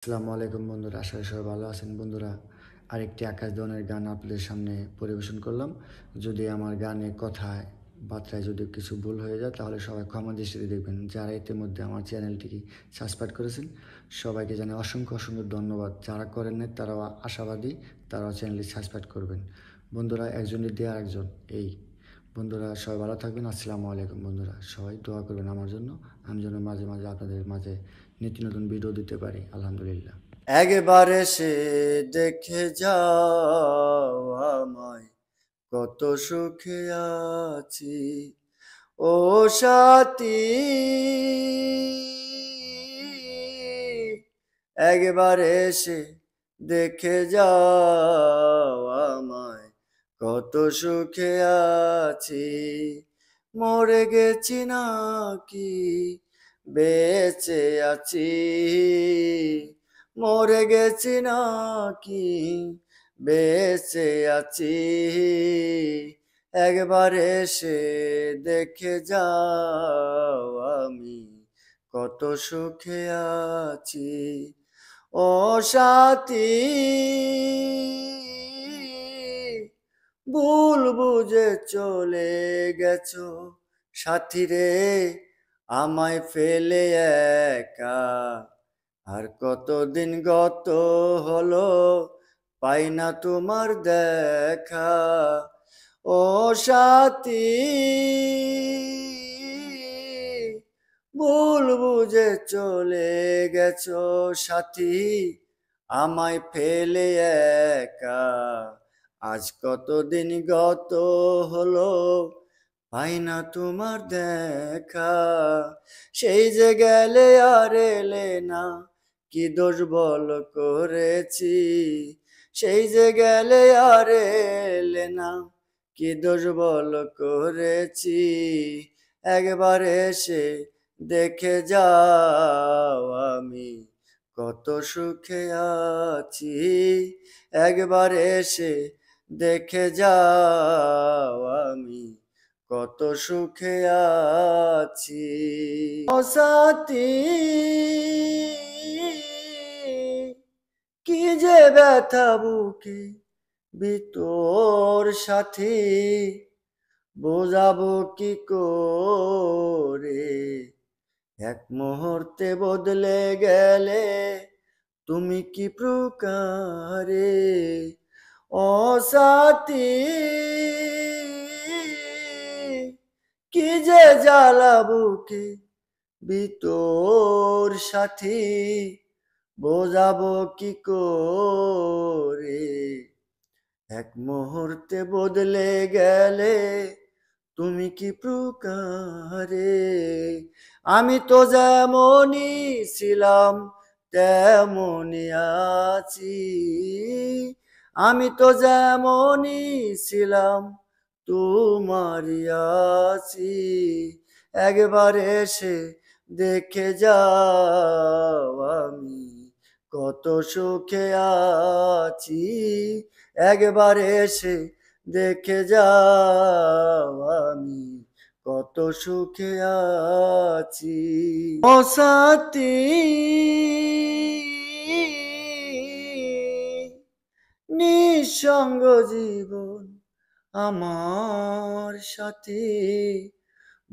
আসসালামু আলাইকুম বন্ধুরা, আশা করি সবাই ভালো আছেন। বন্ধুরা, আরেকটি আকাশ দেওয়ানের গান আপনাদের সামনে পরিবেশন করলাম। যদি আমার গানে কথায় বার্তায় যদি কিছু ভুল হয়ে যায় তাহলে সবাই ক্ষমা দৃষ্টিতে দেখবেন। যারা ইতিমধ্যে আমার চ্যানেলটিকে সাবস্ক্রাইব করেছেন সবাইকে জানাই অসংখ্য অসংখ্য ধন্যবাদ। যারা করেন নাই তারাও আশাবাদী, তারাও চ্যানেলটি সাবস্ক্রাইব করবেন। বন্ধুরা, একজনের দিয়ে আরেকজন এই। বন্ধুরা, সবাই ভালো থাকবেন। আসসালামু আলাইকুম। বন্ধুরা, সবাই দোয়া করবেন আমার জন্য, আমি যেন মাঝে মাঝে আপনাদের মাঝে নিত্য নতুন ভিডিও দিতে পারি। আলহামদুলিল্লাহ। একবার এসে দেখে যাও আমায়, কত সুখে আছি ও সাথী। একবার এসে দেখে যাও আমায়, কত সুখে আছি। মরে গেছি নাকি বেঁচে আছি, মরে গেছি নাকি বেঁচে আছি। একবার এসে দেখে যাও আমি, কত সুখে আছি ও সাথী। ভুল বুঝে চলে গেছো সাথী রে, আমায় ফেলে একা। আর কতদিন গত হলো পাই না তোমার দেখা ও সাথী। ভুল বুঝে চলে গেছো সাথী, আমায় ফেলে একা। আজ কতদিন গত হলো পাই না তোমার দেখা। সেই যে গেলে আর এলে না, কি দোষ বল করেছি। সেই যে গেলে আর এলে না, কি দোষ বল করেছি। একবার এসে দেখে যাও আমি, কত সুখে আছি। একবার এসে দেখে যাও আমি, কত সুখে আছি ও সাথী। কি যে ব্যথা বুকে ভিতর সাথী, বোঝাবো কি করে। এক মুহূর্তে বদলে গেলে তুমি কি প্রকারে ও সাথী। কি যে জ্বালা বুকে ভিতর সাথী, বোঝাবো কি করে। এক মুহূর্তে বদলে গেলে তুমি কি প্রকারে। আমি তো যেমনই ছিলাম তেমনই আছি, আমি তো যেমনই ছিলাম তোমারই আছি। একবার এসে দেখে যাও আমি, কত সুখে আছি। একবার এসে দেখে যাও আমি, কত সুখে আছি ও সাথী। নিঃসঙ্গ জীবন আমার সাথী,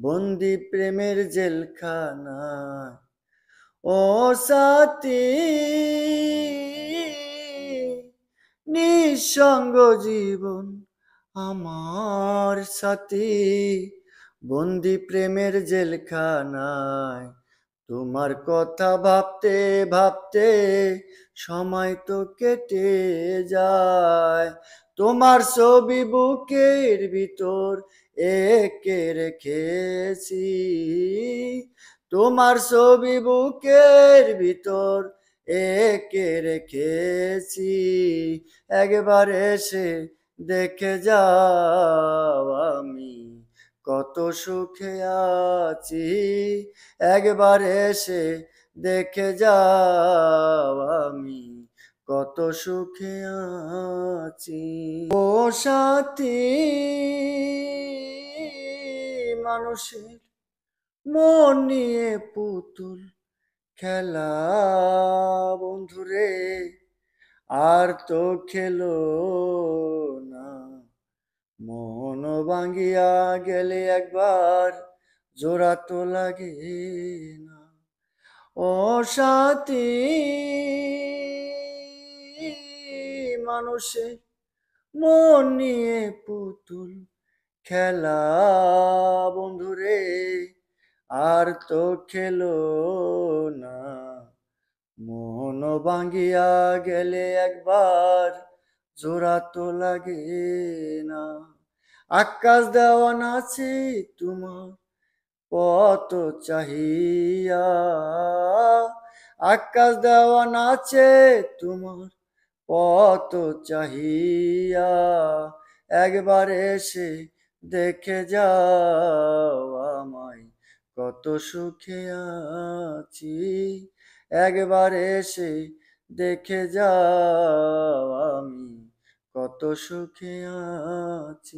বন্দি প্রেমের জেলখানায় ও সাথী। নিঃসঙ্গ জীবন আমার সাথী, বন্দি প্রেমের জেলখানায়। তোমার কথা ভাবতে ভাবতে সময় তো কেটে যায়। তোমার ছবি বুকের ভিতর এঁকে রেখেছি, তোমার ছবি বুকের ভিতর এঁকে রেখেছি। একবার এসে দেখে যাও আমি, কত সুখে আছি। একবার এসে দেখে যাও আমি, কত সুখে আছি ও সাথী। মানুষের মন নিয়ে পুতুল খেলা বন্ধুরে আর তো খেলো না, মন ভাঙ্গিয়া গেলে একবার জোড়া তো লাগে না। ও সাথী, মানুষে মন নিয়ে পুতুল খেলা বন্ধুরে আর তো খেলো না, মন ভাঙ্গিয়া গেলে একবার জোড়া তো লাগে না। আকাশ দেওয়ান আছে তোমার পথ চাহিয়া, আকাশ দেওয়ান আছে তোমার পথ চাহিয়া, একবার এসে দেখে যাও আমায় কত সুখে আছি, একবার এসে দেখে যাও আমি কত সুখে আছি।